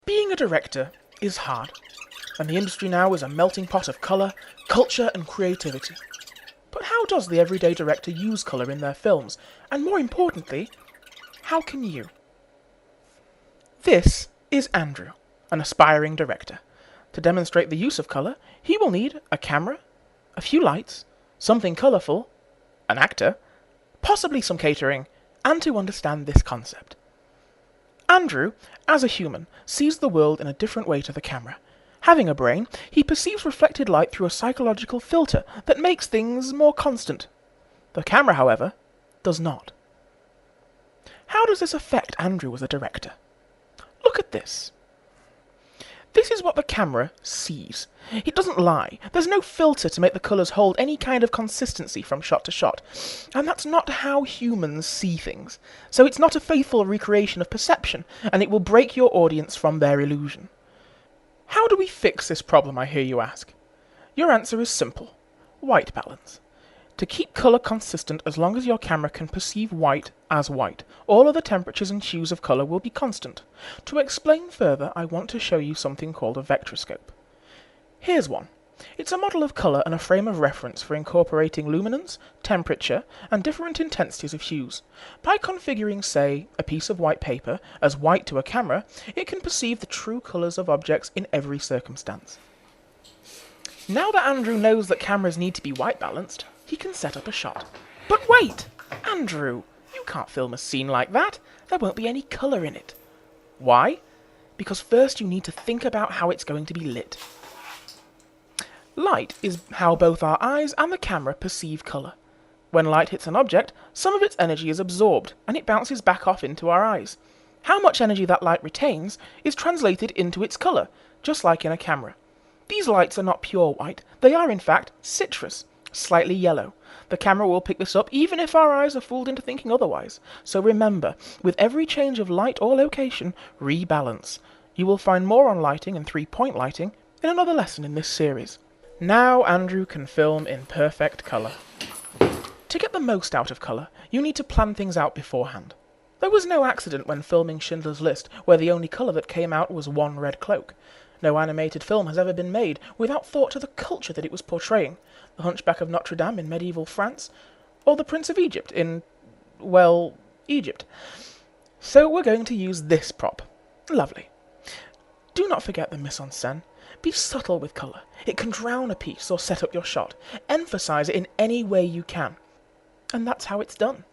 Being a director is hard, and the industry now is a melting pot of colour, culture and creativity. But how does the everyday director use colour in their films? And more importantly, how can you? This is Andrew, an aspiring director. To demonstrate the use of colour, he will need a camera, a few lights, something colourful, an actor, possibly some catering, and to understand this concept. Andrew, as a human, sees the world in a different way to the camera. Having a brain, he perceives reflected light through a psychological filter that makes things more constant. The camera, however, does not. How does this affect Andrew as a director? Look at this. This is what the camera sees. It doesn't lie. There's no filter to make the colours hold any kind of consistency from shot to shot. And that's not how humans see things. So it's not a faithful recreation of perception, and it will break your audience from their illusion. How do we fix this problem, I hear you ask? Your answer is simple. White balance. To keep colour consistent as long as your camera can perceive white as white, all other temperatures and hues of colour will be constant. To explain further, I want to show you something called a vectorscope. Here's one. It's a model of colour and a frame of reference for incorporating luminance, temperature, and different intensities of hues. By configuring, say, a piece of white paper as white to a camera, it can perceive the true colours of objects in every circumstance. Now that Andrew knows that cameras need to be white balanced, he can set up a shot. But wait! Andrew, you can't film a scene like that. There won't be any colour in it. Why? Because first you need to think about how it's going to be lit. Light is how both our eyes and the camera perceive colour. When light hits an object, some of its energy is absorbed, and it bounces back off into our eyes. How much energy that light retains is translated into its colour, just like in a camera. These lights are not pure white, they are in fact citrus, slightly yellow. The camera will pick this up even if our eyes are fooled into thinking otherwise. So remember, with every change of light or location, rebalance. You will find more on lighting and three-point lighting in another lesson in this series. Now Andrew can film in perfect colour. To get the most out of colour, you need to plan things out beforehand. There was no accident when filming Schindler's List, where the only colour that came out was one red cloak. No animated film has ever been made without thought to the culture that it was portraying. The Hunchback of Notre Dame in medieval France, or the Prince of Egypt in, well, Egypt. So we're going to use this prop. Lovely. Do not forget the mise-en-scène. Be subtle with colour. It can drown a piece or set up your shot. Emphasise it in any way you can. And that's how it's done.